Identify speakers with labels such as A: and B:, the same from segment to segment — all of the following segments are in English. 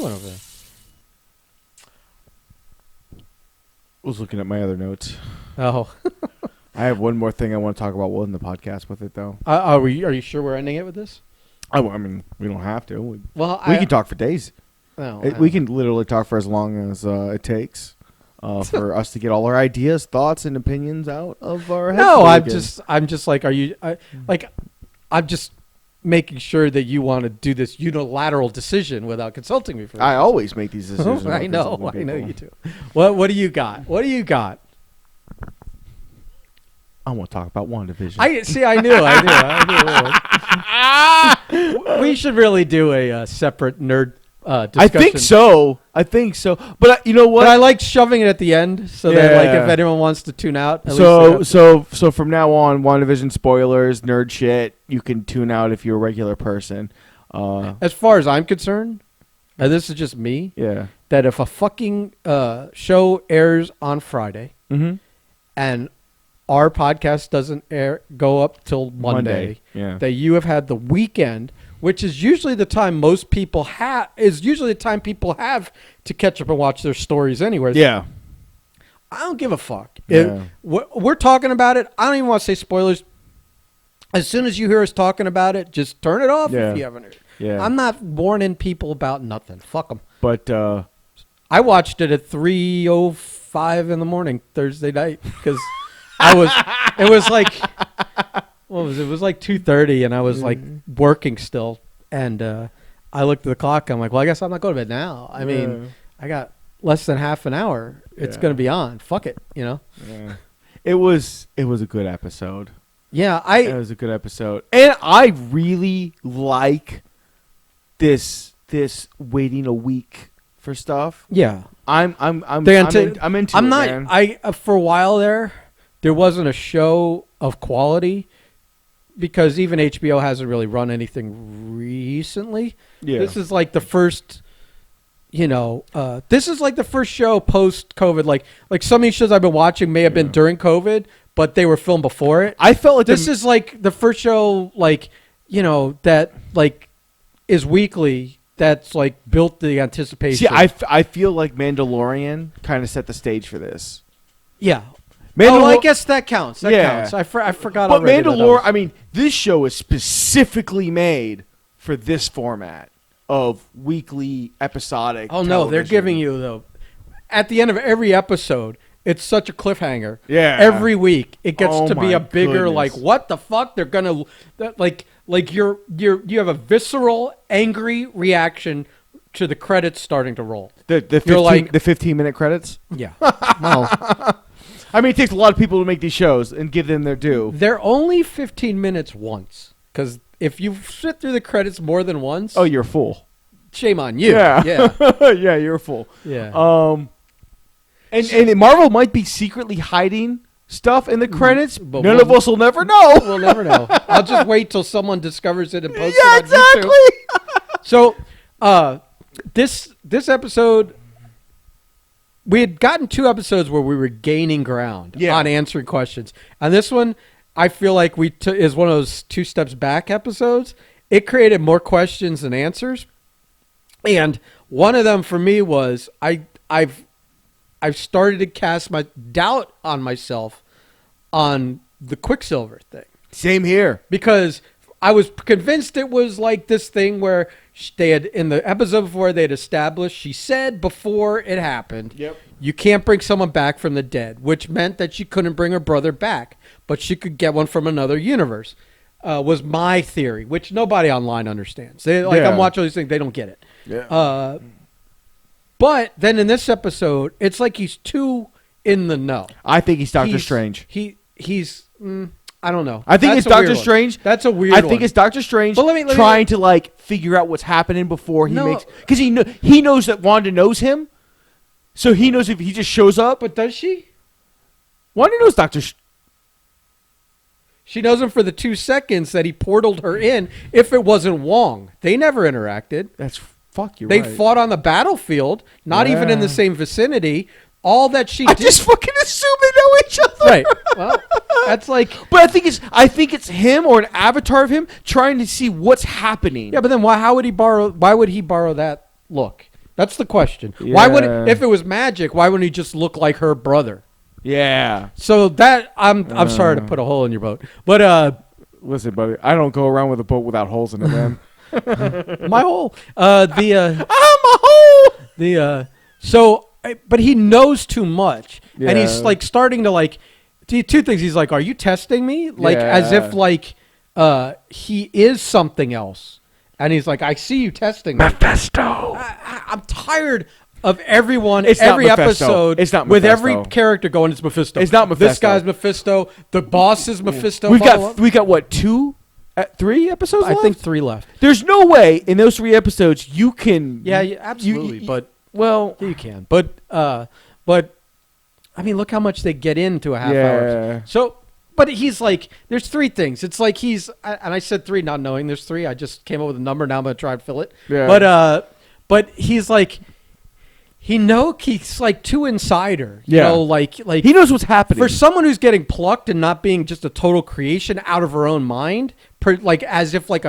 A: doing over there?
B: I was looking at my other notes.
A: Oh.
B: I have one more thing I want to talk about. We'll end the podcast with it, though.
A: Are you sure we're ending it with this?
B: I mean, we don't have to. We can talk for days.
A: No,
B: we can literally talk for as long as it takes for us to get all our ideas, thoughts, and opinions out of our heads.
A: No, I'm just like, I'm just making sure that you want to do this unilateral decision without consulting me first.
B: I always make these decisions.
A: I know you do. What do you got? What do you got?
B: I want to talk about Wandavision.
A: I knew. We should really do a separate nerd discussion.
B: I think so. But you know what?
A: But I like shoving it at the end so that like if anyone wants to tune out.
B: So from now on, WandaVision spoilers, nerd shit, you can tune out if you're a regular person.
A: As far as I'm concerned, and this is just me.
B: Yeah.
A: That if a fucking show airs on Friday, and our podcast doesn't go up till Monday.
B: Yeah.
A: That you have had the weekend, which is usually the time most people have, to catch up and watch their stories anyway.
B: Yeah.
A: I don't give a fuck.
B: Yeah.
A: We're talking about it. I don't even want to say spoilers. As soon as you hear us talking about it, just turn it off if you haven't heard.
B: Yeah.
A: I'm not warning people about nothing. Fuck them.
B: But
A: I watched it at 3:05 in the morning Thursday night because it was like 2:30 and I was like working still, and I looked at the clock. I'm like, well, I guess I'm not going to bed now. I mean, I got less than half an hour. It's going to be on. Fuck it, you know.
B: Yeah. It was a good episode.
A: Yeah,
B: it was a good episode, and I really like this waiting a week for stuff.
A: Yeah,
B: I'm into it, man.
A: For a while there wasn't a show of quality because even HBO hasn't really run anything recently. Yeah. This is like the first, this is like the first show post-COVID. Like some of these shows I've been watching may have been during COVID, but they were filmed before it.
B: I felt like
A: this is like the first show, that like is weekly. That's like built the anticipation.
B: See, I feel like Mandalorian kind of set the stage for this.
A: Yeah. I guess that counts. That counts. I forgot.
B: But Mandalorian, I mean, this show is specifically made for this format of weekly episodic.
A: Oh no, they're giving you though. At the end of every episode, it's such a cliffhanger.
B: Yeah.
A: Every week it gets to be a bigger like what the fuck they're gonna like you have a visceral angry reaction to the credits starting to roll.
B: The 15-minute credits.
A: Yeah. Well.
B: I mean, it takes a lot of people to make these shows and give them their due.
A: They're only 15 minutes once, because if you sit through the credits more than once...
B: Oh, you're a fool.
A: Shame on you.
B: Yeah.
A: Yeah,
B: yeah, you're a fool.
A: Yeah.
B: And Marvel might be secretly hiding stuff in the credits. But none of us will never know.
A: We'll never know. I'll just wait till someone discovers it and posts
B: it on
A: YouTube. So, this episode... We had gotten 2 episodes where we were gaining ground on answering questions. And this one, I feel like is one of those 2 steps back episodes. It created more questions than answers. And one of them for me was I've started to cast my doubt on myself on the Quicksilver thing.
B: Same here.
A: Because I was convinced it was like this thing where they had, in the episode before, they had established, she said before it happened, you can't bring someone back from the dead, which meant that she couldn't bring her brother back, but she could get one from another universe, was my theory, which nobody online understands. I'm watching all these things, they don't get it.
B: Yeah.
A: But then in this episode, it's like he's too in the know.
B: I think he's Doctor Strange.
A: He's... I don't know.
B: I think it's Doctor Strange.
A: That's a weird one.
B: I think it's Doctor Strange trying to like figure out what's happening before he makes... Because he knows that Wanda knows him. So he knows if he just shows up.
A: But does she?
B: Wanda knows Doctor...
A: She knows him for the 2 seconds that he portaled her in if it wasn't Wong. They never interacted. They fought on the battlefield, not even in the same vicinity. All that she did...
B: I just fucking assume they know each other.
A: Right. Well, that's like...
B: But I think it's him or an avatar of him trying to see what's happening.
A: Yeah, but then why would he borrow that look? That's the question.
B: Yeah.
A: Why would if it was magic? Why wouldn't he just look like her brother?
B: Yeah.
A: So that I'm sorry to put a hole in your boat, but
B: listen, buddy, I don't go around with a boat without holes in it, man.
A: my hole.
B: I'm a hole.
A: So, but he knows too much, and
B: Yeah.
A: he's like starting to like two things. He's like, "Are you testing me?" Like as if like he is something else, and he's like, "I see you testing me."
B: Mephisto.
A: I'm tired of everyone.
B: It's not
A: every
B: Mephisto.
A: episode.
B: It's not
A: with
B: Mephisto.
A: every character going. It's Mephisto.
B: It's not Mephisto.
A: This guy's Mephisto. The boss is Mephisto.
B: We got what 3 episodes
A: I
B: left?
A: think 3 left.
B: There's no way in those 3 episodes you can.
A: Yeah, absolutely. But
B: well,
A: you can. But I mean, look how much they get into a half hour. So, but he's like, there's 3 things. It's like and I said 3, not knowing there's 3. I just came up with a number. Now I'm gonna try and fill it.
B: Yeah.
A: But he's like, he's like too insider.
B: Yeah.
A: You know, like
B: he knows what's happening.
A: For someone who's getting plucked and not being just a total creation out of her own mind, like as if like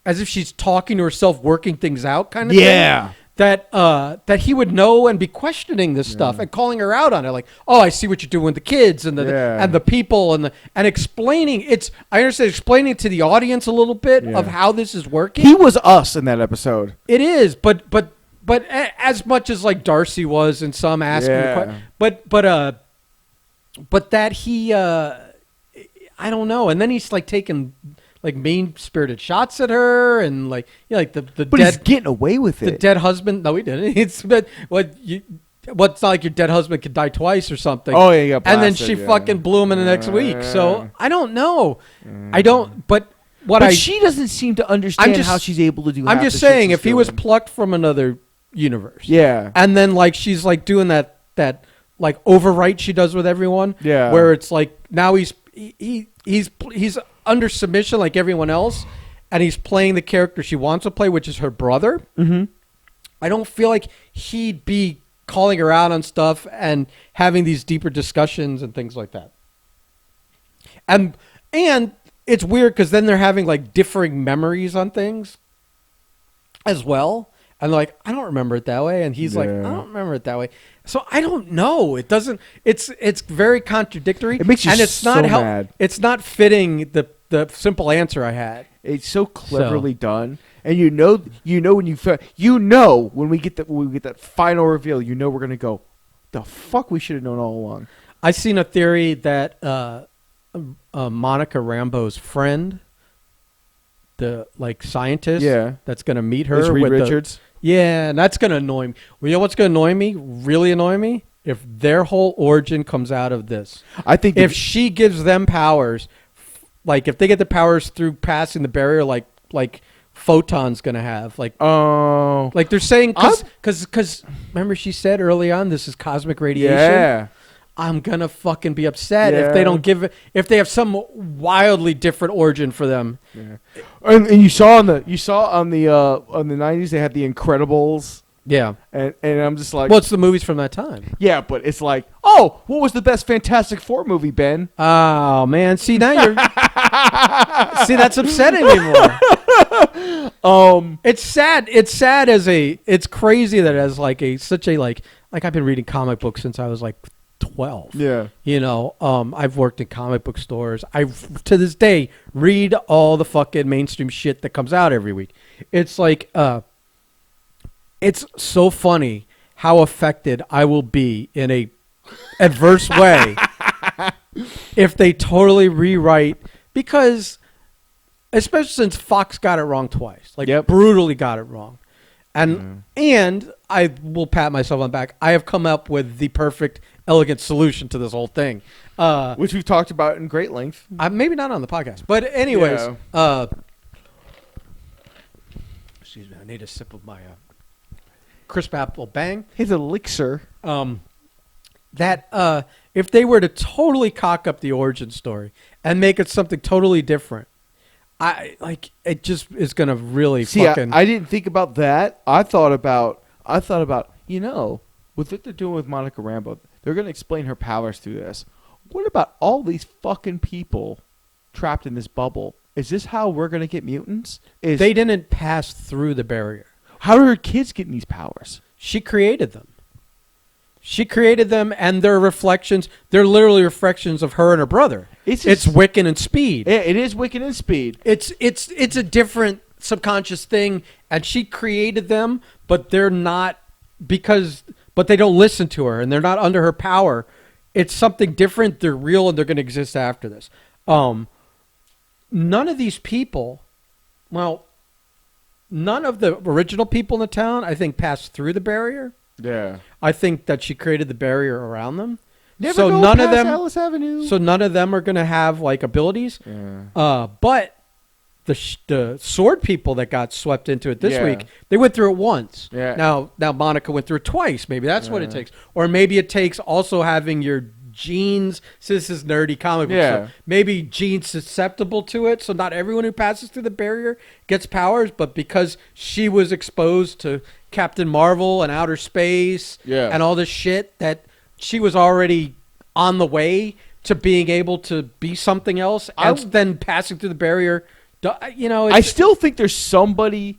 A: as if she's talking to herself, working things out, kind of thing. That he would know and be questioning this stuff and calling her out on it, like, "Oh, I see what you're doing with the kids and the people and explaining." I understand explaining to the audience a little bit of how this is working.
B: He was us in that episode.
A: It is, but as much as like Darcy was in some aspect, but that he, I don't know, and then he's like taking like mean-spirited shots at her, and like like the
B: but
A: dead,
B: he's getting away with it.
A: The dead husband. No, he didn't. It's but what's not like your dead husband could die twice or something.
B: Oh yeah, you got blasted,
A: and then she fucking blew him in the next week. So I don't know. I don't. But
B: she doesn't seem to understand how she's able to do.
A: I'm just saying, if he was plucked from another universe, and then like she's like doing that like overwrite she does with everyone, where it's like now he's under submission like everyone else, and he's playing the character she wants to play, which is her brother.
B: Mm-hmm.
A: I don't feel like he'd be calling her out on stuff and having these deeper discussions and things like that. And it's weird because then they're having like differing memories on things as well. And they're like, I don't remember it that way. And he's like, I don't remember it that way. So I don't know. It doesn't. It's very contradictory.
B: It makes you mad.
A: It's not fitting the simple answer I had.
B: It's so cleverly done, and when we get that final reveal, we're gonna go, the fuck, we should have known all along.
A: I seen a theory that Monica Rambeau's friend, the like scientist, that's gonna meet her,
B: Reed Richards.
A: And that's gonna annoy me. Well, you know what's gonna annoy me? Really annoy me? If their whole origin comes out of this.
B: I think
A: if she gives them powers, like if they get the powers through passing the barrier, like Photon's gonna have, like they're saying, because remember she said early on, this is cosmic radiation.
B: Yeah.
A: I'm gonna fucking be upset if they don't give it, if they have some wildly different origin for them.
B: Yeah. And you saw on the 90s they had the Incredibles.
A: Yeah.
B: And I'm just like,
A: well, it's the movies from that time.
B: Yeah, but it's like, oh, what was the best Fantastic Four movie, Ben?
A: Oh man, see now you're see, that's upsetting me more. It's sad. It's sad it's crazy that as like such a like I've been reading comic books since I was like 12.
B: Yeah.
A: You know, I've worked in comic book stores. I to this day read all the fucking mainstream shit that comes out every week. It's like it's so funny how affected I will be in a adverse way if they totally rewrite, because especially since Fox got it wrong twice, like brutally got it wrong. And I will pat myself on the back. I have come up with the perfect, elegant solution to this whole thing,
B: which we've talked about in great length.
A: Maybe not on the podcast, but anyways. Excuse me, I need a sip of my crisp apple bang.
B: His elixir.
A: That if they were to totally cock up the origin story and make it something totally different, it just is gonna really fucking.
B: I didn't think about that. I thought about with what they're doing with Monica Rambeau, they're gonna explain her powers through this. What about all these fucking people trapped in this bubble is this how we're going to get mutants?
A: They didn't pass through the barrier.
B: How are her kids getting these powers?
A: She created them. She created them, and they're reflections. They're literally reflections of her and her brother. It's Wiccan and Speed.
B: Yeah, it is Wiccan and Speed.
A: It's a different subconscious thing, and she created them, but they're not but they don't listen to her, and they're not under her power. It's something different. They're real, and they're going to exist after this. None of these people, none of the original people in the town, I think, passed through the barrier.
B: Yeah.
A: I think that she created the barrier around them.
B: Never so go none past of them, Alice Avenue.
A: So none of them are going to have like abilities.
B: Yeah.
A: But the sword people that got swept into it this week, they went through it once.
B: Yeah.
A: Now Monica went through it twice. Maybe that's what it takes. Or maybe it takes also having your genes. So this is nerdy comic book stuff. Maybe genes susceptible to it. So not everyone who passes through the barrier gets powers, but because she was exposed to Captain Marvel and outer space and all this shit, that she was already on the way to being able to be something else, and then passing through the barrier. You know,
B: I still think there's somebody.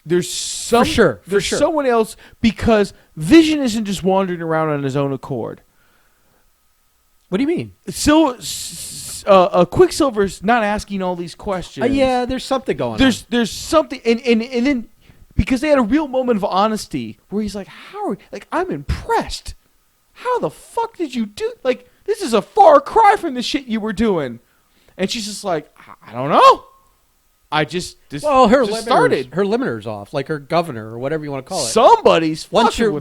B: There's some.
A: For sure.
B: Someone else, because Vision isn't just wandering around on his own accord.
A: What do you mean?
B: So, Quicksilver's not asking all these questions.
A: Yeah, there's something going on.
B: There's something, and then because they had a real moment of honesty where he's like, I'm impressed. How the fuck did you do? Like, this is a far cry from the shit you were doing. And she's just like, I don't know. Her
A: limiter's
B: started.
A: Her limiter's off, like her governor or whatever you want to call it.
B: Somebody's once your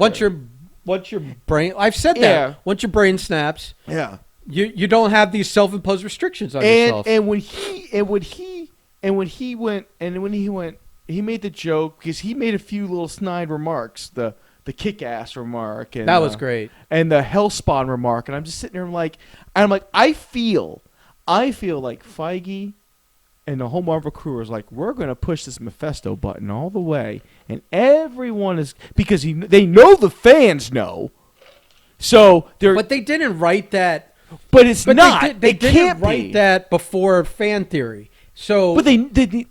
A: brain. I've said that. Yeah. Once your brain snaps.
B: Yeah.
A: You don't have these self-imposed restrictions on yourself.
B: And when he went, he made the joke because he made a few little snide remarks. The kick-ass remark. And,
A: that was great.
B: And the Hellspawn remark. And I'm just sitting there I feel like Feige and the whole Marvel crew is like, we're going to push this Mephisto button all the way. And everyone is, because they know the fans know. So they're.
A: But they didn't write that.
B: But it's not. They can't
A: write that before fan theory. So.
B: But they knew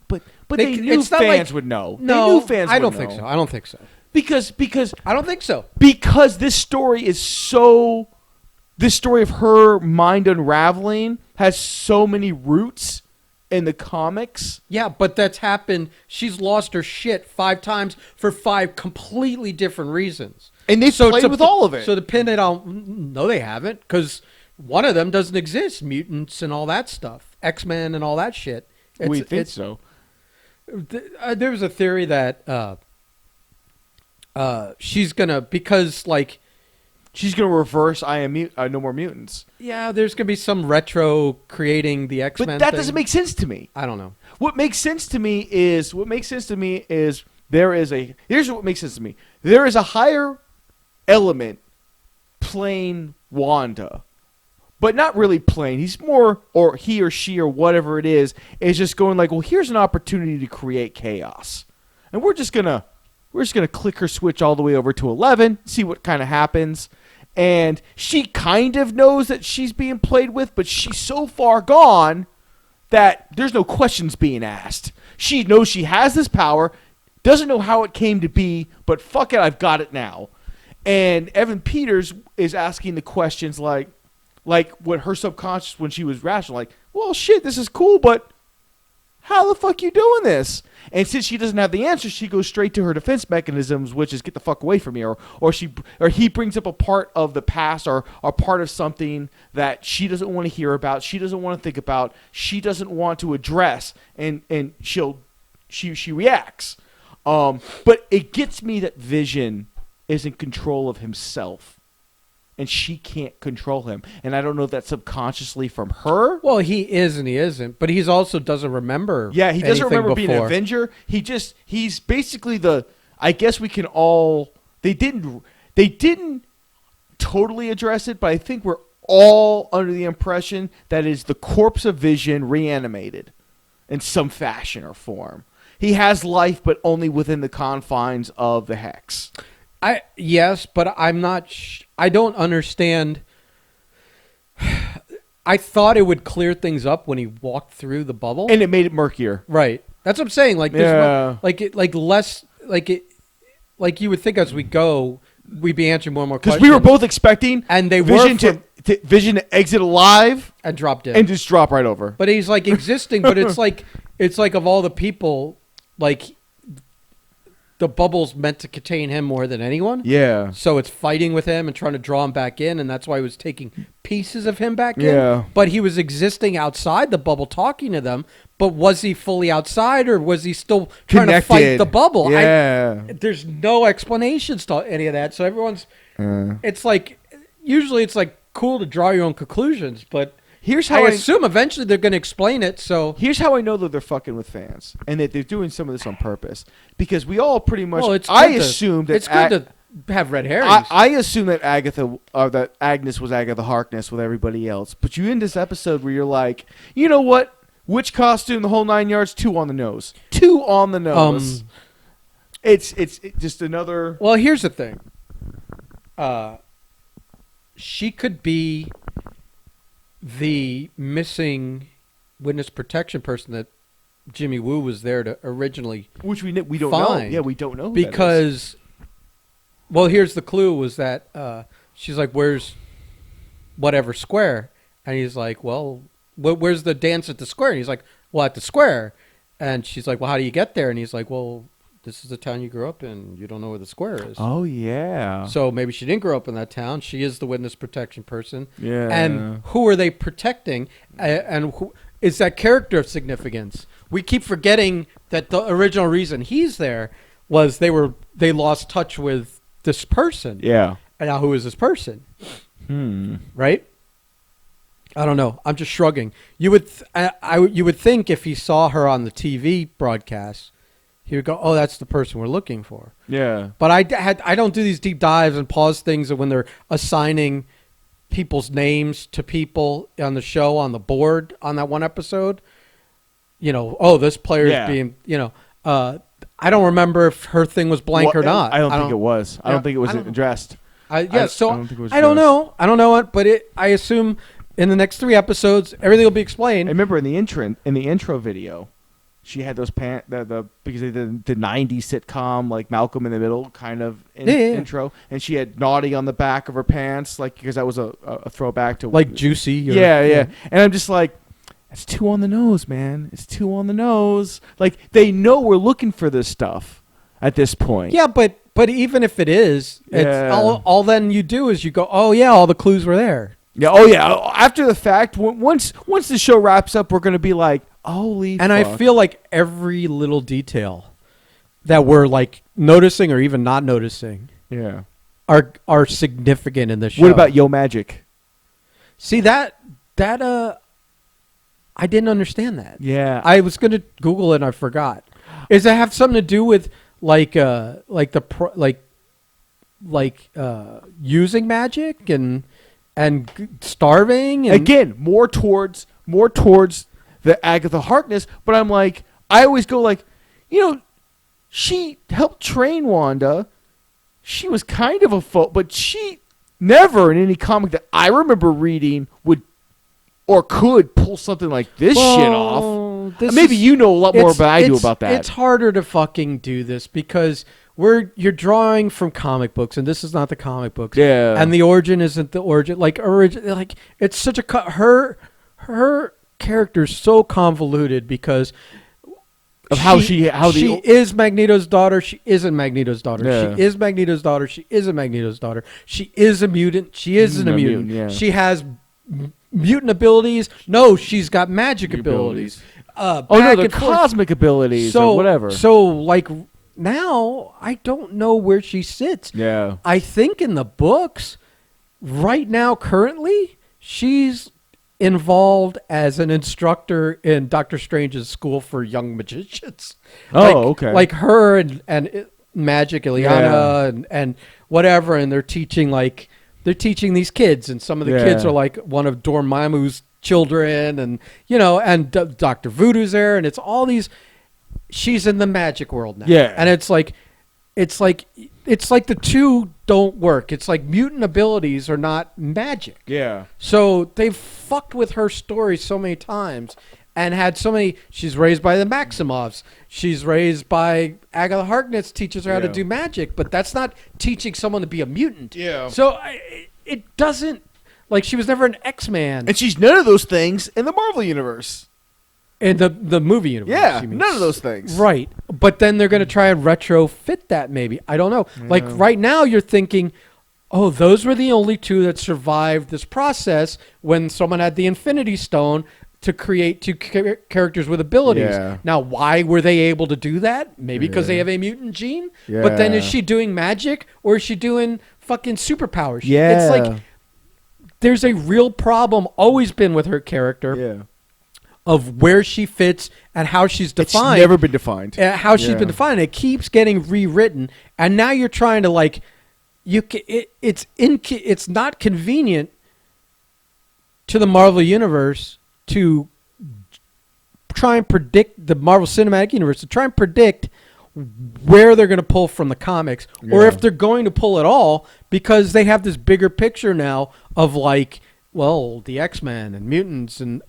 B: fans would know.
A: No,
B: they knew fans
A: I don't think so. I don't think so.
B: Because
A: I don't think so.
B: Because this story is so. This story of her mind unraveling has so many roots in the comics.
A: Yeah, but that's happened. She's lost her shit 5 times for 5 completely different reasons.
B: And they've played with all of it.
A: So to pin it on, no, they haven't, because one of them doesn't exist. Mutants and all that stuff. X-Men and all that shit.
B: We think so.
A: There was a theory that she's going to, because like,
B: she's going to reverse No More Mutants.
A: Yeah, there's going to be some retro creating the X-Men
B: But that
A: thing.
B: doesn't make sense to me.
A: I don't know.
B: What makes sense to me is here's what makes sense to me. There is a higher element playing Wanda. But not really playing. He's more, or he or she or whatever it is just going like, well, here's an opportunity to create chaos. And we're just going to click her switch all the way over to 11, see what kind of happens. And she kind of knows that she's being played with, but she's so far gone that there's no questions being asked. She knows she has this power, doesn't know how it came to be, but fuck it, I've got it now. And Evan Peters is asking the questions like what her subconscious, when she was rational, like, well, shit, this is cool, but how the fuck you doing this? And since she doesn't have the answer, she goes straight to her defense mechanisms, which is get the fuck away from me, or he brings up a part of the past or a part of something that she doesn't want to hear about, she doesn't want to think about, she doesn't want to address, and she reacts. But it gets me that Vision is in control of himself. And she can't control him. And I don't know if that's subconsciously from her.
A: Well, he is and he isn't. But he's also doesn't remember.
B: Yeah, he doesn't remember being an Avenger. He's basically I guess we can all. They didn't totally address it, but I think we're all under the impression that is the corpse of Vision reanimated in some fashion or form. He has life, but only within the confines of the Hex. Yes,
A: but I'm not. I don't understand. I thought it would clear things up when he walked through the bubble,
B: and it made it murkier.
A: Right. That's what I'm saying. Like, like you would think as we go, we'd be answering more and more questions.
B: Because we were both expecting
A: and they
B: Vision to exit alive
A: and drop dead
B: and just drop right over.
A: But he's like existing. But it's like of all the people, like the bubble's meant to contain him more than anyone.
B: Yeah.
A: So it's fighting with him and trying to draw him back in, and that's why he was taking pieces of him back in.
B: Yeah.
A: But he was existing outside the bubble, talking to them. But was he fully outside, or was he still trying to fight the bubble?
B: Yeah.
A: There's no explanations to any of that. So everyone's. It's like usually it's like cool to draw your own conclusions, but.
B: Here's how
A: I assume eventually they're going to explain it. So
B: here's how I know that they're fucking with fans and that they're doing some of this on purpose, because we all pretty much.
A: Well,
B: I assume that
A: it's good to have red hair.
B: I assume that that Agnes was Agatha Harkness with everybody else. But you in this episode where you're like, you know what? Which costume? The whole 9 yards. 2 on the nose. 2 on the nose. It's just another.
A: Well, here's the thing. She could be the missing witness protection person that Jimmy Woo was there to originally
B: which we don't know. Yeah, we don't know who
A: because well, here's the clue was that she's like, where's whatever square? And he's like, well, where's the dance at the square? And he's like, well, at the square. And she's like, well, how do you get there? And he's like, well, this is the town you grew up in. You don't know where the square is.
B: Oh, yeah.
A: So maybe she didn't grow up in that town. She is the witness protection person.
B: Yeah.
A: And who are they protecting? And who is that character of significance? We keep forgetting that the original reason he's there was they lost touch with this person.
B: Yeah.
A: And now who is this person? Right? I don't know. I'm just shrugging. You would you would think if he saw her on the TV broadcast, he would go, "Oh, that's the person we're looking for."
B: Yeah.
A: But I don't do these deep dives and pause things when they're assigning people's names to people on the show on the board on that one episode. You know, oh, this player is being, I don't remember if her thing was blank or not.
B: I don't think it was. I don't think it was addressed.
A: I don't know. I don't know it, but I assume in the next 3 episodes everything will be explained.
B: I remember in the intro video, she had those pants because they did the 90s sitcom like Malcolm in the Middle kind of intro, and she had naughty on the back of her pants, like because that was a throwback to
A: like Juicy.
B: Yeah. And I'm just like, that's 2 on the nose, man. It's 2 on the nose. Like they know we're looking for this stuff at this point.
A: Yeah, but even if it is, it's all then you do is you go, oh yeah, all the clues were there.
B: Yeah. Oh yeah. After the fact, once the show wraps up, we're gonna be like, holy fuck.
A: And I feel like every little detail that we're like noticing or even not noticing, are significant in this show.
B: What about Yo Magic?
A: See that I didn't understand that.
B: Yeah,
A: I was gonna Google it and I forgot. Does it have something to do with using magic and starving? And
B: again, more towards the Agatha Harkness, but I'm like, I always go like, she helped train Wanda. She was kind of a foe, but she never in any comic that I remember reading would or could pull something like this shit off. Maybe you know a lot more than I do about that.
A: It's harder to fucking do this because you're drawing from comic books, and this is not the comic books.
B: Yeah,
A: and the origin isn't the origin. Like it's such a her character's so convoluted because of how she is Magneto's daughter. She isn't Magneto's daughter.
B: Yeah.
A: She is Magneto's daughter. She isn't Magneto's daughter. She is a mutant. She isn't a mutant.
B: Yeah.
A: She has mutant abilities. No, she's got magic abilities.
B: They're cosmic abilities or whatever.
A: So like now, I don't know where she sits.
B: Yeah,
A: I think in the books, right now, currently, she's involved as an instructor in Doctor Strange's school for young magicians.
B: Okay.
A: Like her and Magic, Ileana, and whatever, and they're teaching these kids, and some of the kids are like one of Dormammu's children, and and Dr. Voodoo's there, and it's all these. She's in the magic world now.
B: Yeah,
A: and it's like the two don't work. It's like mutant abilities are not magic.
B: Yeah.
A: So they've fucked with her story so many times and had so many. She's raised by the Maximovs. She's raised by Agatha Harkness, teaches her how to do magic, but that's not teaching someone to be a mutant.
B: Yeah.
A: So it doesn't, like, she was never an X-Man.
B: And she's none of those things in the Marvel Universe.
A: In the movie universe.
B: Yeah, none of those things.
A: Right. But then they're going to try and retrofit that maybe. I don't know. Yeah. Like right now you're thinking, oh, those were the only two that survived this process when someone had the Infinity Stone to create two characters with abilities. Yeah. Now, why were they able to do that? Maybe because they have a mutant gene? Yeah. But then is she doing magic or is she doing fucking superpowers?
B: Yeah.
A: It's like there's a real problem always been with her character.
B: Yeah.
A: Of where she fits and how she's defined.
B: It's never been defined.
A: How she's been defined. It keeps getting rewritten, and now you're trying to like, it's not convenient to the Marvel Universe to try and predict the Marvel Cinematic Universe to try and predict where they're going to pull from the comics, or if they're going to pull at all, because they have this bigger picture now of like, well, the X-Men and mutants and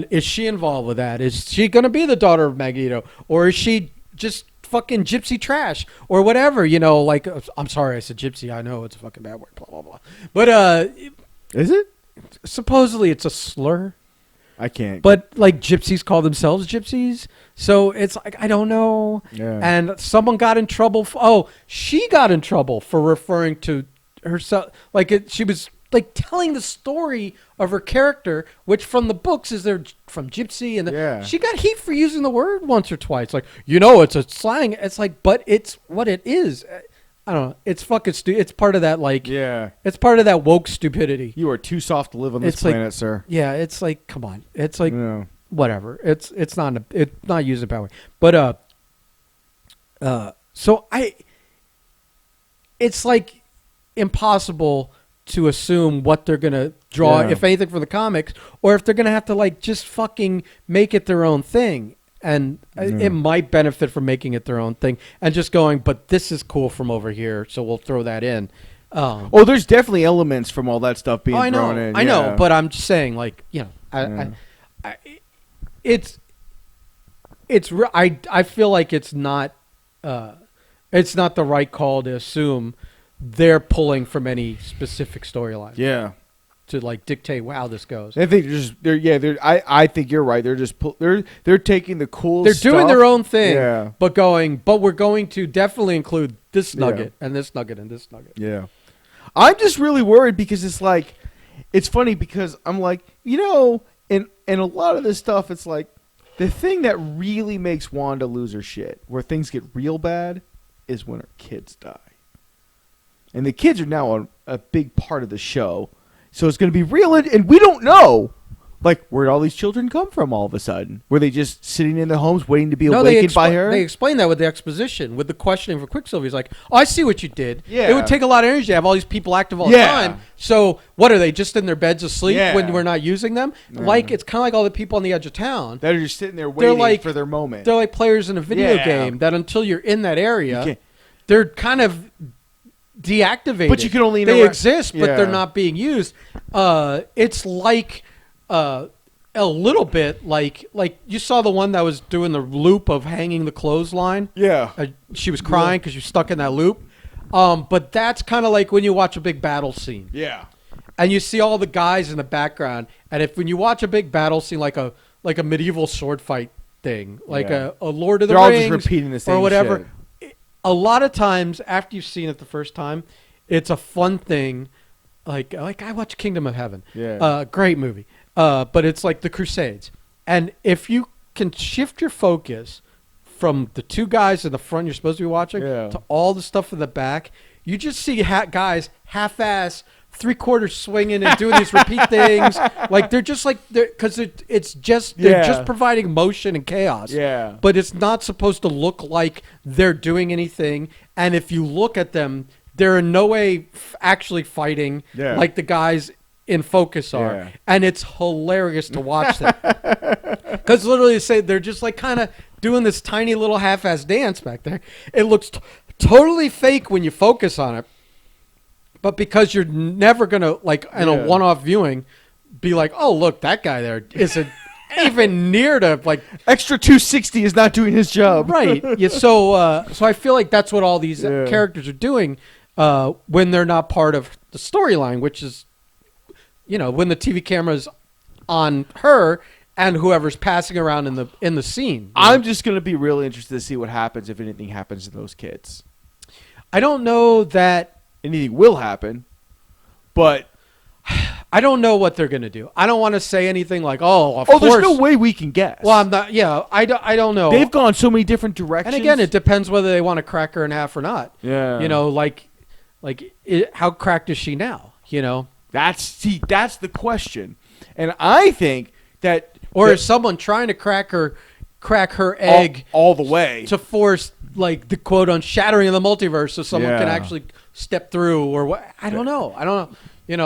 A: is she involved with that? Is she going to be the daughter of Magneto? Or is she just fucking gypsy trash? Or whatever, you know, like, I'm sorry I said gypsy. I know it's a fucking bad word, blah, blah, blah. But,
B: is it?
A: Supposedly it's a slur.
B: I can't.
A: But, like, gypsies call themselves gypsies. So it's like, I don't know. Yeah. And someone got in trouble. She got in trouble for referring to herself. Like, she was like telling the story of her character, which from the books is there from gypsy, and she got heat for using the word once or twice. Like, you know, it's a slang. It's like, but it's what it is. I don't know. It's fucking stupid. It's part of that, like, it's part of that woke stupidity.
B: You are too soft to live on this planet, sir.
A: Yeah, it's like, come on. It's like, whatever. It's not used in that way. But so it's like impossible to assume what they're going to draw, if anything, from the comics, or if they're going to have to, like, just fucking make it their own thing. And it might benefit from making it their own thing and just going, but this is cool from over here, so we'll throw that in.
B: There's definitely elements from all that stuff being thrown in.
A: I know, but I'm just saying, like, you know, I feel like it's not the right call to assume they're pulling from any specific storyline.
B: Yeah.
A: To like dictate how this goes.
B: I think I think you're right. They're just they're taking the cool
A: They're
B: stuff.
A: doing their own thing. But we're going to definitely include this nugget and this nugget and this nugget.
B: Yeah. I'm just really worried because it's like, it's funny because I'm like, you know, in a lot of this stuff, it's like the thing that really makes Wanda lose her shit, where things get real bad, is when her kids die. And the kids are now a big part of the show. So it's going to be real. And we don't know, like, where'd all these children come from all of a sudden? Were they just sitting in their homes waiting to be awakened by her?
A: They explain that with the exposition, with the questioning for Quicksilver. He's like, oh, I see what you did.
B: Yeah.
A: It would take a lot of energy to have all these people active all the time. So what are they, just in their beds asleep when we're not using them? Like, it's kind of like all the people on the edge of town.
B: That are just sitting there waiting for their moment.
A: They're like players in a video game that until you're in that area, they're kind of deactivated.
B: But you can only
A: they exist, but they're not being used. It's like a little bit like you saw the one that was doing the loop of hanging the clothesline.
B: Yeah,
A: she was crying because she was stuck in that loop. But that's kind of like when you watch a big battle scene.
B: Yeah,
A: and you see all the guys in the background, and when you watch a big battle scene like a medieval sword fight thing, like a Lord of the Rings,
B: all just repeating the same
A: or whatever.
B: Shit.
A: A lot of times, after you've seen it the first time, it's a fun thing. Like I watched Kingdom of Heaven.
B: Yeah.
A: Great movie. But it's like the Crusades. And if you can shift your focus from the two guys in the front you're supposed to be watching to all the stuff in the back, you just see guys half-ass, three-quarters swinging and doing these repeat things. Like they're just like, because they're just providing motion and chaos.
B: Yeah.
A: But it's not supposed to look like they're doing anything. And if you look at them, they're in no way actually fighting like the guys in focus are. Yeah. And it's hilarious to watch them. Because literally they're just like kind of doing this tiny little half-ass dance back there. It looks totally fake when you focus on it. But because you're never going to, like, in a one-off viewing, be like, oh, look, that guy there isn't even near to, like...
B: Extra 260 is not doing his job.
A: Right. Yeah, so I feel like that's what all these characters are doing when they're not part of the storyline, which is, when the TV camera's on her and whoever's passing around in the scene.
B: I'm just going to be really interested to see what happens if anything happens to those kids.
A: I don't know that...
B: Anything will happen, but
A: I don't know what they're going to do. I don't want to say anything like, of course.
B: There's no way we can guess.
A: Well, I'm not. Yeah, I don't know.
B: They've gone so many different directions.
A: And again, it depends whether they want to crack her in half or not.
B: Yeah.
A: How cracked is she now?
B: That's the question, and I think that,
A: or is someone trying to crack her egg
B: all the way
A: to force like the quote on shattering of the multiverse, so someone can actually step through, or what? I don't know.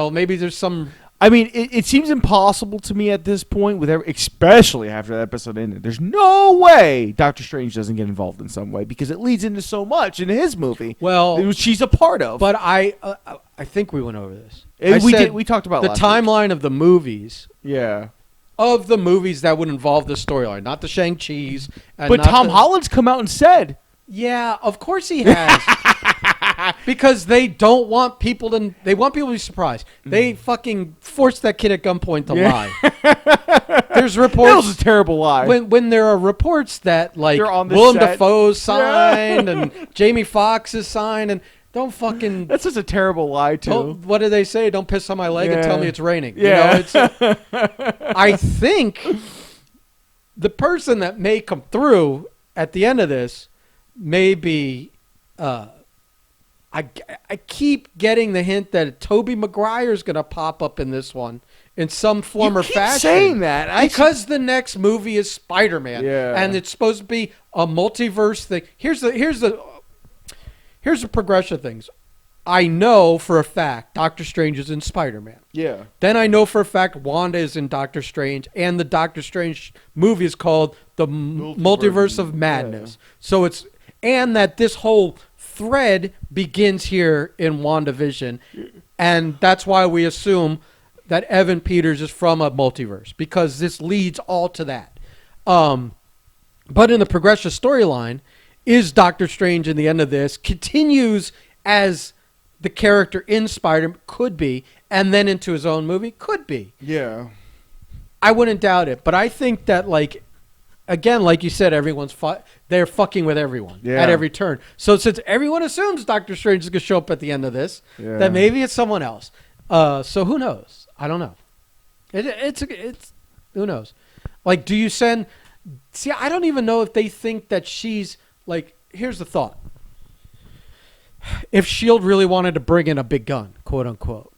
A: Maybe there's some.
B: I mean, it seems impossible to me at this point, especially after that episode ended. There's no way Doctor Strange doesn't get involved in some way because it leads into so much in his movie.
A: Well,
B: she's a part of.
A: But I think we went over this.
B: We talked about
A: the timeline of the movies.
B: Yeah.
A: Of the movies that would involve the storyline, not the Shang-Chi's.
B: But Tom Holland's come out and said.
A: Yeah, of course he has. Because they don't want people to... They want people to be surprised. They fucking forced that kid at gunpoint to lie. There's reports...
B: That was a terrible lie.
A: When there are reports that, like, Willem Dafoe's signed and Jamie Foxx is signed, and don't fucking...
B: That's just a terrible lie, too.
A: What do they say? Don't piss on my leg and tell me it's raining.
B: Yeah.
A: I think the person that may come through at the end of this may be... I keep getting the hint that Tobey Maguire's going to pop up in this one in some form or fashion.
B: You keep saying that.
A: Because the next movie is Spider-Man.
B: Yeah.
A: And it's supposed to be a multiverse thing. Here's the progression of things. I know for a fact Doctor Strange is in Spider-Man.
B: Yeah.
A: Then I know for a fact Wanda is in Doctor Strange, and the Doctor Strange movie is called The Multiverse of Madness. Yeah. So it's... And that this whole thread begins here in WandaVision, and that's why we assume that Evan Peters is from a multiverse, because this leads all to that. But in the progressive storyline, is Doctor Strange in the end of this continues as the character in Spider-Man, could be, and then into his own movie, could be.
B: Yeah.
A: I wouldn't doubt it, but I think that, like, again, like you said, they're fucking with everyone at every turn. So since everyone assumes Doctor Strange is going to show up at the end of this, then maybe it's someone else. So who knows? I don't know. It's who knows? Like, do you send... See, I don't even know if they think that she's... Like, here's the thought. If S.H.I.E.L.D. really wanted to bring in a big gun, quote unquote,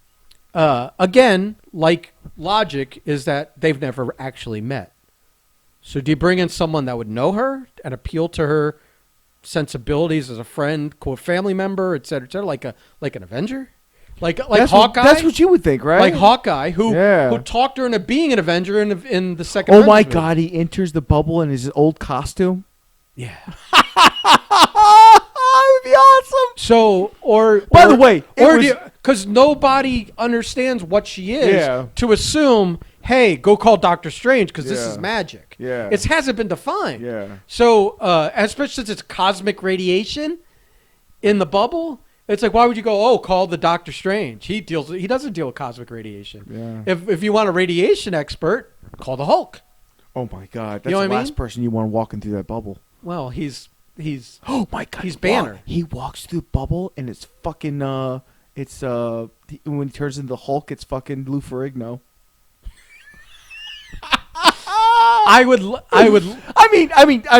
A: again, like logic is that they've never actually met. So do you bring in someone that would know her and appeal to her sensibilities as a friend, quote, family member, et cetera, like an Avenger? Like Hawkeye?
B: That's what you would think, right?
A: Like Hawkeye, who talked her into being an Avenger in the second
B: Avengers.
A: Oh my
B: God, he enters the bubble in his old costume?
A: Yeah.
B: That would be awesome.
A: So,
B: by the way,
A: because nobody understands what she is, to assume, hey, go call Doctor Strange because this is magic.
B: Yeah.
A: It hasn't been defined.
B: Yeah.
A: So, especially since it's cosmic radiation in the bubble, it's like, why would you go, call the Doctor Strange? He doesn't deal with cosmic radiation.
B: Yeah.
A: If you want a radiation expert, call the Hulk.
B: Oh my God, that's the last person you want walking through that bubble.
A: Well, he's
B: oh my God,
A: he's Banner.
B: He walks through the bubble and it's fucking when he turns into the Hulk, it's fucking Lou Ferrigno.
A: I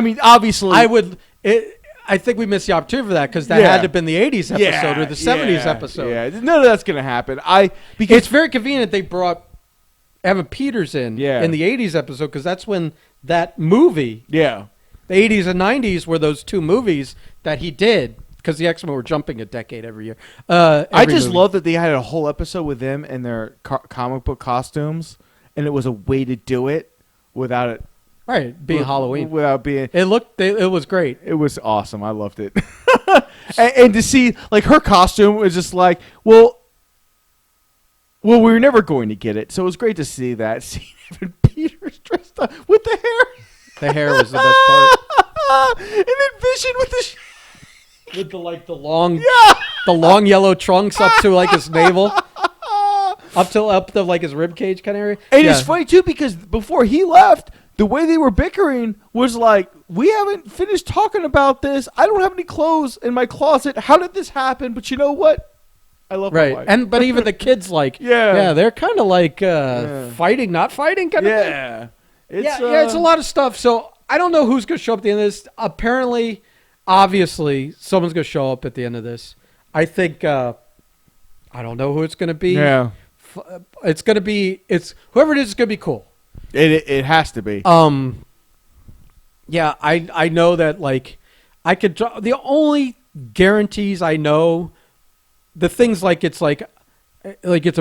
A: mean, obviously, I think we missed the opportunity for that because that had to have been the 80s episode or the 70s episode.
B: Yeah, none of that's gonna happen. Because
A: it's very convenient they brought Evan Peters in the 80s episode because that's when that movie, the 80s and 90s were those two movies that he did because the X-Men were jumping a decade every year.
B: I just love that they had a whole episode with them in their comic book costumes, and it was a way to do it without it.
A: Right, being Halloween.
B: Without being...
A: It was great.
B: It was awesome. I loved it. and to see, like, her costume was just like, well, Well, we were never going to get it, so it was great to see that. Seeing Evan Peters dressed up with the hair.
A: The hair was the best part.
B: And then Vision with the...
A: With the long yellow trunks up to like his navel. Up to like his rib cage kind of area.
B: And it's funny too because before he left, the way they were bickering was like, we haven't finished talking about this. I don't have any clothes in my closet. How did this happen? But you know what? I love my wife.
A: But even the kids like they're kind of like fighting, not fighting kind of thing. It's a lot of stuff. So I don't know who's gonna show up at the end of this. Apparently, obviously, someone's gonna show up at the end of this. I think I don't know who it's gonna be.
B: Yeah.
A: It's gonna be whoever it is. It's gonna be cool.
B: It has to be.
A: Yeah, I know that like I could draw the only guarantees I know, the things like it's a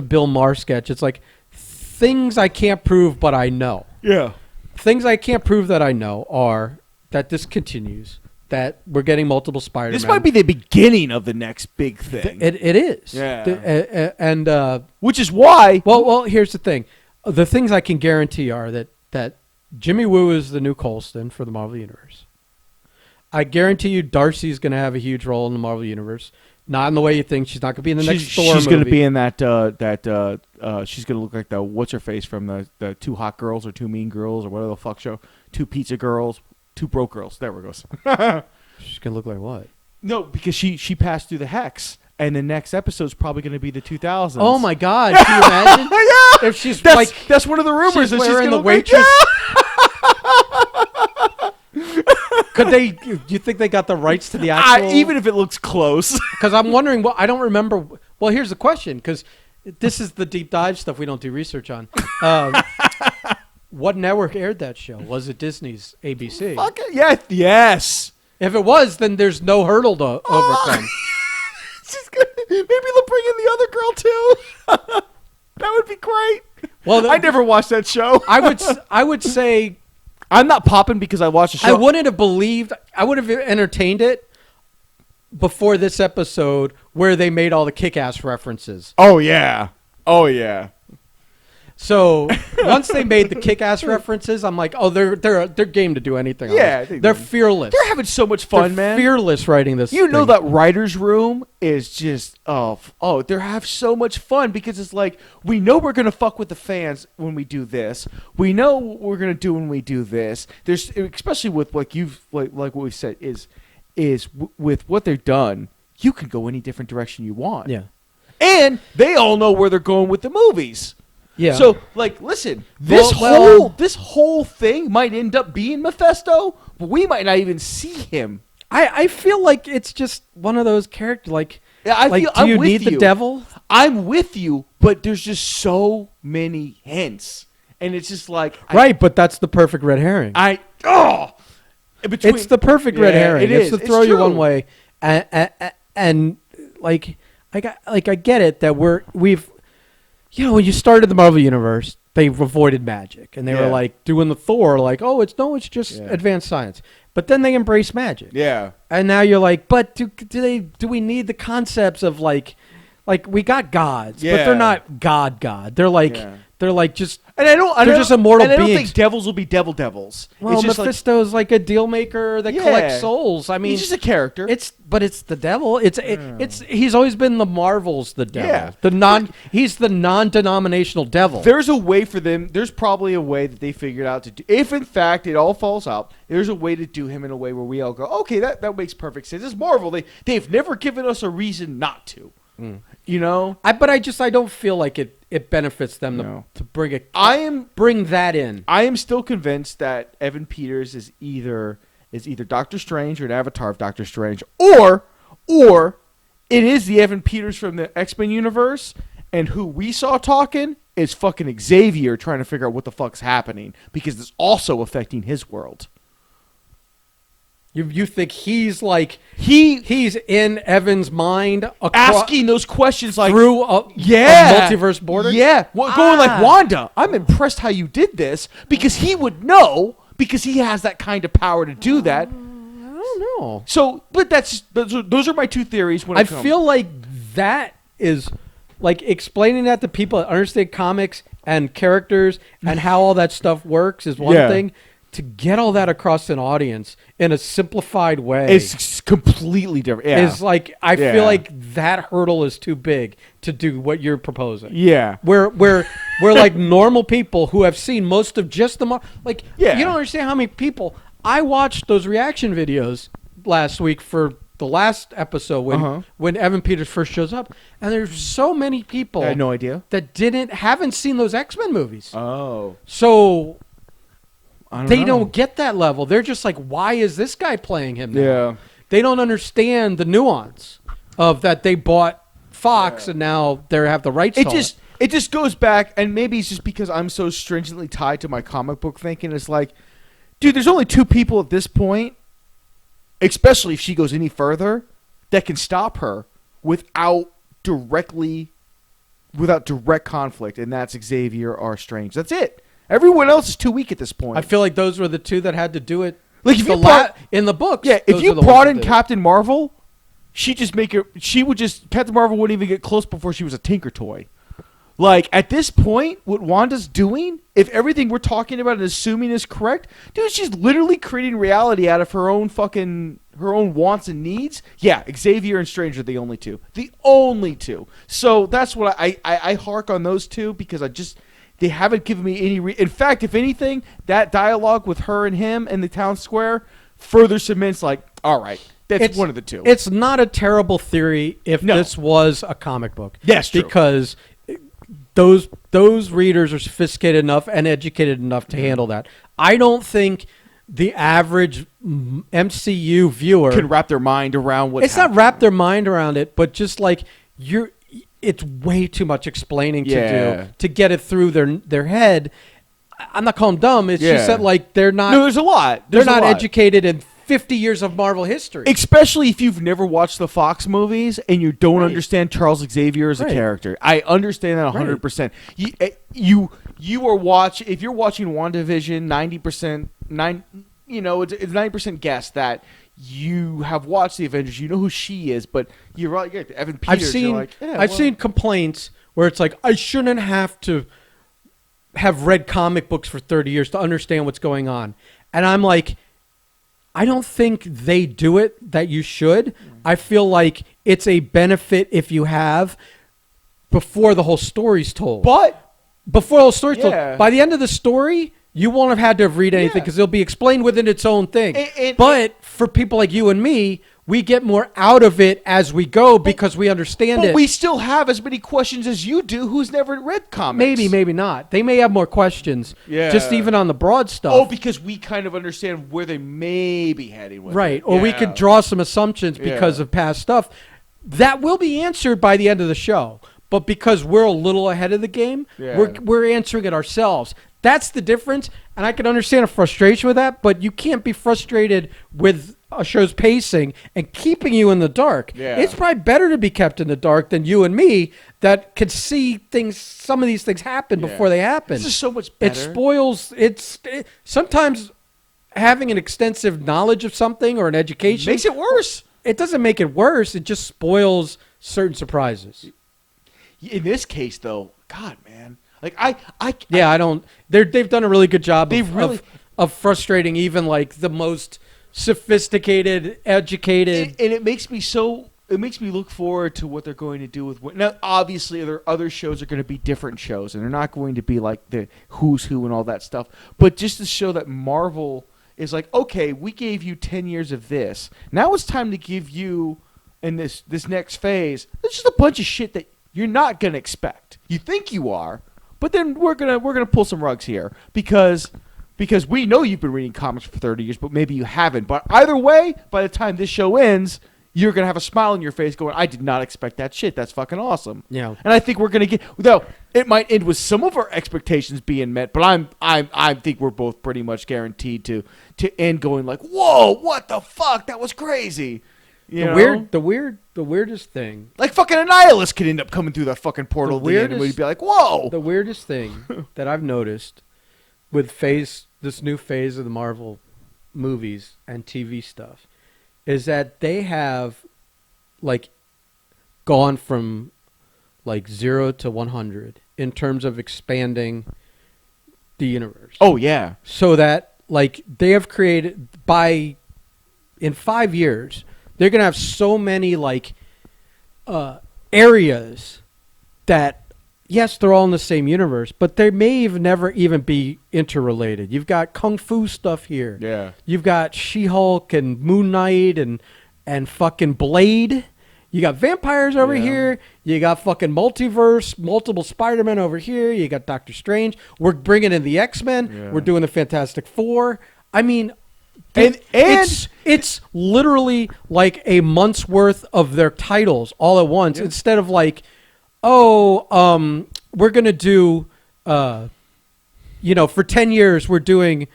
A: Bill Maher sketch. It's like things I can't prove, but I know.
B: Yeah.
A: Things I can't prove that I know are that this continues. That we're getting multiple Spider-Man.
B: This might be the beginning of the next big thing.
A: It is.
B: Yeah.
A: And
B: which is why.
A: Well, here's the thing. The things I can guarantee are that Jimmy Woo is the new Colston for the Marvel Universe. I guarantee you Darcy's going to have a huge role in the Marvel Universe. Not in the way you think. She's not going to be in the next Thor movie.
B: She's going to be in that. She's going to look like the what's her face from the Two Hot Girls or Two Mean Girls or whatever the fuck show. Two Pizza Girls. Two Broke Girls. There we go.
A: She's going to look like what?
B: No, because she passed through the hex, and the next episode's probably going to be the 2000s.
A: Oh my God! Can you imagine?
B: Yeah.
A: If she's
B: that's one of the rumors.
A: She's wearing the waitress. Could they? Do you think they got the rights to the actual?
B: Even if it looks close,
A: because I'm wondering. Well, I don't remember. Well, here's the question, because this is the deep dive stuff we don't do research on. What network aired that show? Was it Disney's ABC?
B: Fuck it. Yes.
A: If it was, then there's no hurdle to overcome.
B: Maybe they'll bring in the other girl too. That would be great.
A: Well,
B: I never watched that show.
A: I would say
B: I'm not popping because I watched the show.
A: I wouldn't have believed. I would have entertained it before this episode where they made all the Kick-Ass references.
B: Oh yeah.
A: So once they made the Kick-Ass references, I'm like, oh, they're game to do anything.
B: Yeah,
A: they're fearless.
B: They're having so much fun,
A: they're
B: man.
A: Fearless writing this.
B: You know that writer's room is just they have so much fun because it's like we know we're gonna fuck with the fans when we do this. We know what we're gonna do when we do this. There's especially with like what we said is with what they're done. You can go any different direction you want.
A: Yeah,
B: and they all know where they're going with the movies.
A: Yeah.
B: So, like, listen, this whole thing might end up being Mephisto, but we might not even see him.
A: I feel like it's just one of those characters. Like, do you need the devil?
B: I'm with you, but there's just so many hints, and it's just like
A: but that's the perfect red herring. It's the perfect red herring. It's to throw you one way, and like I get it that we've. You know, when you started the Marvel Universe, they avoided magic, and they were like doing the Thor, like, oh, it's just advanced science. But then they embraced magic. Yeah. And now you're like, but do we need the concepts of like we got gods, but they're not God. They're like just. And they're just immortal beings.
B: I don't think devils will be devils.
A: Well,
B: it's just
A: Mephisto's like a deal maker that collects souls. I mean,
B: he's just a character.
A: But it's the devil. He's always been the Marvels, the devil. Yeah. He's the non-denominational devil.
B: There's a way for them. There's probably a way that they figured out to do. If in fact it all falls out, there's a way to do him in a way where we all go, okay, that makes perfect sense. It's Marvel. They've never given us a reason not to. You know,
A: I don't feel like it benefits them to bring it. Bring that in.
B: I am still convinced that Evan Peters is either Doctor Strange or an avatar of Doctor Strange, or it is the Evan Peters from the X-Men universe, and who we saw talking is fucking Xavier trying to figure out what the fuck's happening because it's also affecting his world.
A: You think he's like he's in Evan's mind,
B: asking those questions like
A: through a multiverse border?
B: Yeah, going like Wanda. I'm impressed how you did this because he would know because he has that kind of power to do that.
A: I don't know.
B: So, but those are my two theories. When
A: I feel like that is like explaining that to people that understand comics and characters and how all that stuff works is one thing. To get all that across an audience in a simplified way,
B: it's completely different. Yeah.
A: Is like I feel like that hurdle is too big to do what you're proposing.
B: Yeah,
A: we're like normal people who have seen most of just the like.
B: Yeah.
A: You don't understand how many people I watched those reaction videos last week for the last episode when Evan Peters first shows up, and there's so many people
B: I had no idea
A: that haven't seen those X-Men movies.
B: Oh,
A: so. They
B: know.
A: don't get that level. They're just like, why is this guy playing him now?
B: Yeah.
A: They don't understand the nuance of that they bought Fox and now they have the rights to it.
B: It just goes back, and maybe it's just because I'm so stringently tied to my comic book thinking. It's like, dude, there's only two people at this point, especially if she goes any further, that can stop her without direct conflict, and that's Xavier or Strange. That's it. Everyone else is too weak at this point.
A: I feel like those were the two that had to do it.
B: Like if you brought
A: in the books,
B: if you brought in Captain Marvel, Captain Marvel wouldn't even get close before she was a Tinker Toy. Like at this point, what Wanda's doing, if everything we're talking about and assuming is correct, dude, she's literally creating reality out of her own wants and needs. Yeah, Xavier and Strange are the only two. So that's what I hark on those two because they haven't given me any. In fact, if anything, that dialogue with her and him in the town square further cements, like, all right, that's one of the two.
A: It's not a terrible theory if this was a comic book.
B: Yes, true.
A: Because those readers are sophisticated enough and educated enough to handle that. I don't think the average MCU viewer
B: can wrap their mind around what's happening.
A: Not wrap their mind around it, but just like it's way too much explaining to do to get it through their head. I'm not calling them dumb. It's just that like they're not.
B: No, there's a lot.
A: They're not educated in 50 years of Marvel history.
B: Especially if you've never watched the Fox movies and you don't understand Charles Xavier as a character. I understand that 100%. You are if you're watching WandaVision, 90%, it's 90% guess that you have watched the Avengers, you know who she is, but you're right. Evan Peters.
A: I've seen complaints where it's like I shouldn't have to have read comic books for 30 years to understand what's going on, and I'm like, I don't think they do it that you should. I feel like it's a benefit if you have before the whole story's told.
B: But
A: before the whole story's told, by the end of the story, you won't have had to read anything because it'll be explained within its own thing. But for people like you and me, we get more out of it as we go because we understand it.
B: But we still have as many questions as you do who's never read comics.
A: Maybe not. They may have more questions. Yeah. Just even on the broad stuff.
B: Oh, because we kind of understand where they may be heading with it.
A: Or we could draw some assumptions because of past stuff. That will be answered by the end of the show. But because we're a little ahead of the game, we're answering it ourselves. That's the difference, and I can understand a frustration with that, but you can't be frustrated with a show's pacing and keeping you in the dark. Yeah. It's probably better to be kept in the dark than you and me that can see some of these things happen before they happen.
B: This is so much better.
A: It spoils, sometimes having an extensive knowledge of something or an education
B: makes it worse.
A: It doesn't make it worse, it just spoils certain surprises.
B: In this case, though, God, man. Like
A: They've done a really good job of frustrating even like the most sophisticated, educated.
B: And it makes me look forward to what they're going to do with. Now, obviously, other shows are going to be different shows, and they're not going to be like the who's who and all that stuff. But just to show that Marvel is like, okay, we gave you 10 years of this. Now it's time to give you in this next phase. It's just a bunch of shit that you're not going to expect. You think you are. But then we're gonna pull some rugs here because we know you've been reading comics for 30 years, but maybe you haven't. But either way, by the time this show ends, you're gonna have a smile on your face, going, "I did not expect that shit. That's fucking awesome."
A: Yeah.
B: And I think we're gonna get though it might end with some of our expectations being met, but I think we're both pretty much guaranteed to end going like, "Whoa, what the fuck? That was crazy."
A: The weirdest thing.
B: Like fucking Annihilus could end up coming through that fucking portal at the end and we'd be like, whoa.
A: The weirdest thing that I've noticed with this new phase of the Marvel movies and TV stuff is that they have like gone from like 0 to 100 in terms of expanding the universe.
B: Oh yeah.
A: So that like they have created in 5 years they're gonna have so many like areas that yes they're all in the same universe, but they may even never even be interrelated. You've got kung fu stuff here.
B: Yeah.
A: You've got She-Hulk and Moon Knight and fucking Blade. You got vampires over here. You got fucking multiverse, multiple Spider-Man over here. You got Doctor Strange. We're bringing in the X-Men. Yeah. We're doing the Fantastic Four. I mean, it's literally like a month's worth of their titles all at once instead of like, we're going to do, for 10 years we're doing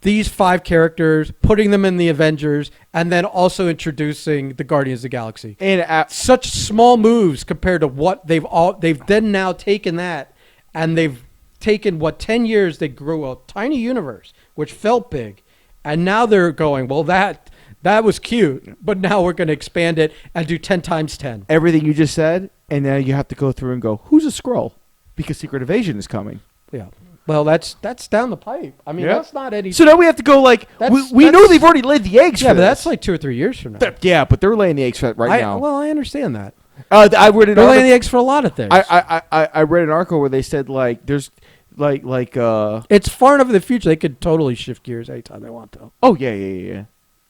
A: these 5 characters, putting them in the Avengers, and then also introducing the Guardians of the Galaxy. And such small moves compared to what they've then now taken that, and they've taken 10 years they grew a tiny universe, which felt big, and now they're going, well, that was cute, but now we're going to expand it and do 10 times 10.
B: Everything you just said, and now you have to go through and go, who's a Skrull? Because Secret Invasion is coming.
A: Yeah. Well, that's down the pipe. I mean, that's not any.
B: So now we have to go like we know they've already laid the eggs.
A: Yeah,
B: for
A: but
B: this.
A: that's like 2 or 3 years from now.
B: Yeah, but they're laying the eggs for that now.
A: Well, I understand that.
B: I read an
A: they're laying the eggs for a lot of things.
B: I read an article where they said like there's like
A: it's far enough in the future they could totally shift gears anytime they want to.
B: Oh yeah.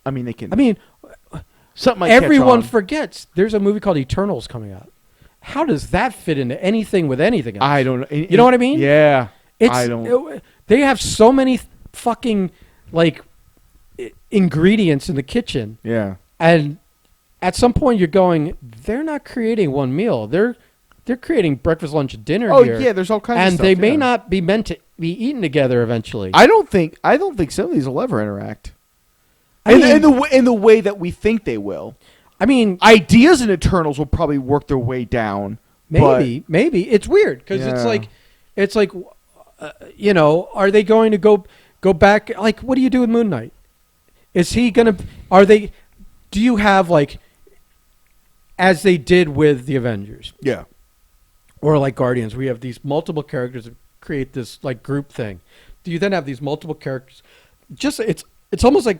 B: I mean they can.
A: I mean,
B: something might
A: everyone forgets there's a movie called Eternals coming out. How does that fit into anything with anything else?
B: I don't know.
A: You know what I mean?
B: Yeah. I don't.
A: They have so many fucking like ingredients in the kitchen.
B: Yeah.
A: And at some point you're going, they're not creating one meal. They're creating breakfast, lunch, and dinner here.
B: Oh yeah, there's all kinds of
A: and
B: stuff.
A: And they may not be meant to be eaten together eventually.
B: I don't think some of these will ever interact. In the way that we think they will. I mean, ideas in Eternals will probably work their way down.
A: Maybe it's weird because it's like are they going to go back? Like, what do you do with Moon Knight? Is he gonna? Do you have like, as they did with the Avengers?
B: Yeah.
A: Or like Guardians, we have these multiple characters that create this like group thing. Do you then have these multiple characters? Just it's almost like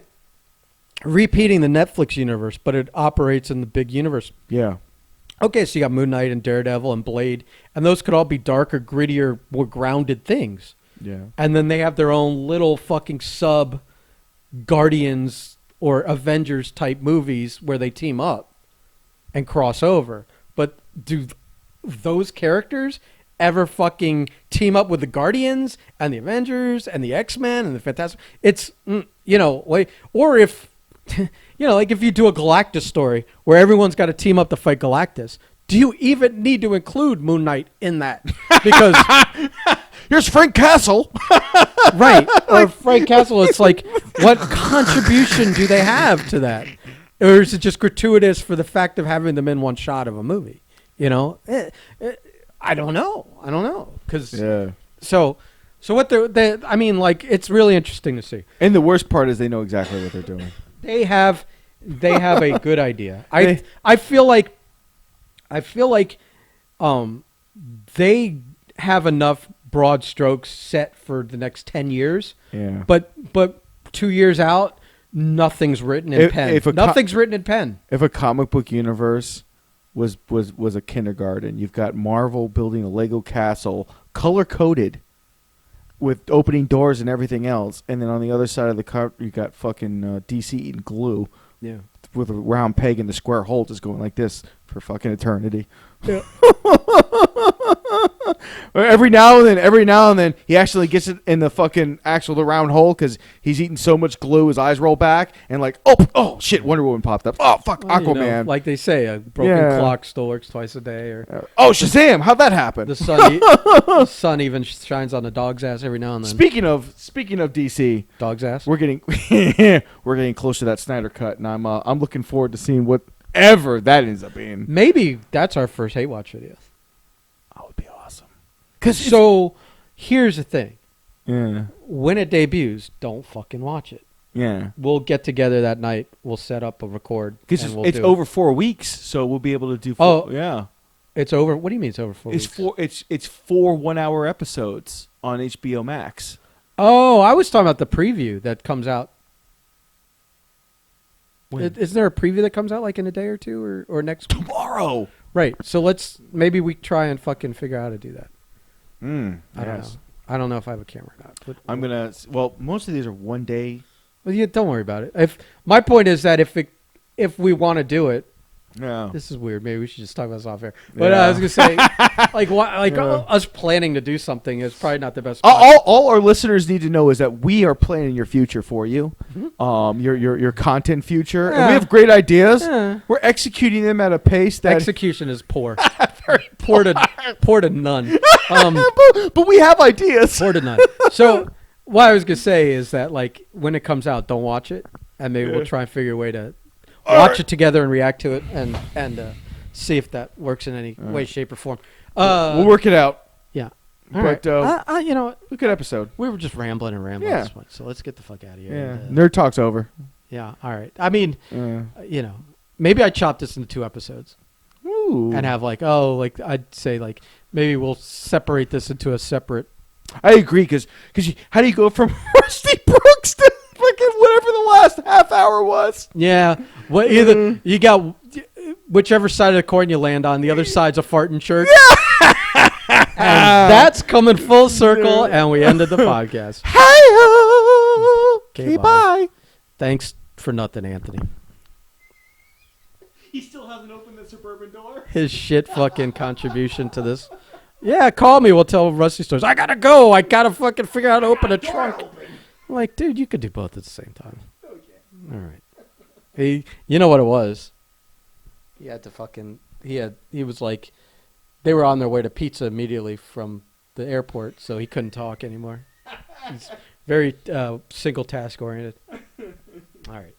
A: repeating the Netflix universe, but it operates in the big universe.
B: Yeah.
A: Okay, so you got Moon Knight and Daredevil and Blade, and those could all be darker, grittier, more grounded things.
B: Yeah.
A: And then they have their own little fucking sub Guardians or Avengers type movies where they team up and cross over. But do those characters ever fucking team up with the Guardians and the Avengers and the X-Men and the Fantastic? It's, like, or if, like if you do a Galactus story where everyone's got to team up to fight Galactus, do you even need to include Moon Knight in that? Because
B: here's Frank Castle.
A: Right. Or Frank Castle, it's like, what contribution do they have to that? Or is it just gratuitous for the fact of having them in one shot of a movie? I don't know. So what I mean, like, it's really interesting to see.
B: And the worst part is they know exactly what they're doing.
A: They have a good idea. I feel like they have enough broad strokes set for the next 10 years.
B: Yeah.
A: But 2 years out, nothing's written in pen. Nothing's written in pen.
B: If a comic book universe was a kindergarten, you've got Marvel building a Lego castle, color coded, with opening doors and everything else, and then on the other side of the car, you got fucking DC eating glue.
A: Yeah.
B: With a round peg in the square hole just going like this for fucking eternity.
A: Yeah.
B: Every now and then, he actually gets it in the fucking the round hole because he's eating so much glue, his eyes roll back, and like, oh shit, Wonder Woman popped up. Oh fuck, well, Aquaman.
A: Like they say, a broken clock still works twice a day. Or
B: Shazam! How'd that happen?
A: The sun even shines on the dog's ass every now and then.
B: Speaking of DC,
A: dog's ass.
B: We're getting close to that Snyder cut, and I'm looking forward to seeing whatever that ends up being.
A: Maybe that's our first hate watch video.
B: That would be awesome.
A: So here's the thing.
B: Yeah.
A: When it debuts, don't fucking watch it.
B: Yeah.
A: We'll get together that night. We'll set up a record.
B: Because it's over 4 weeks, so we'll be able to do. Yeah.
A: It's over. What do you mean it's over 4
B: It's
A: weeks?
B: it's 4 1-hour episodes on HBO Max.
A: Oh, I was talking about the preview that comes out. Isn't there a preview that comes out like in a day or two or next week?
B: Tomorrow.
A: Right. So maybe we try and fucking figure out how to do that. I don't know. I don't know if I have a camera or not. But
B: I'm going to, well, most of these are 1 day.
A: Well, yeah, don't worry about it. My point is that if we want to do it,
B: No.
A: this is weird. Maybe we should just talk about this off air. But I was gonna say, us planning to do something is probably not the best.
B: All our listeners need to know is that we are planning your future for you, your content future. And we have great ideas.
A: Yeah.
B: We're executing them at a pace that
A: Execution is poor. poor to none.
B: but we have ideas.
A: Poor to none. So what I was gonna say is that like when it comes out, don't watch it, and maybe we'll try and figure a way to watch it together and react to it and see if that works in any way, shape, or form.
B: We'll work it out.
A: Yeah.
B: But
A: you know,
B: good episode.
A: we were just rambling at this point, so let's get the fuck out of here.
B: Yeah.
A: And,
B: Nerd Talk's over.
A: yeah. All right. I mean, you know, maybe I chop this into 2 episodes
B: Ooh.
A: and have I'd say maybe we'll separate this into a separate.
B: I agree because how do you go from Rusty Brooks to fucking whatever the last half hour was?
A: Yeah. Well, either you got whichever side of the coin you land on. The other side's a farting church. And that's coming full circle, and we ended the podcast.
B: Hi-ho! Okay, bye.
A: Thanks for nothing, Anthony.
B: He still hasn't opened the suburban door.
A: His shit fucking contribution to this. Yeah, call me. We'll tell Rusty stories. I gotta go. I gotta fucking figure out how to open a trunk. I'm like, dude, you could do both at the same time. Okay. All right. You know what it was? He had to fucking. He was like, they were on their way to pizza immediately from the airport, so he couldn't talk anymore. He's very single task oriented. All right.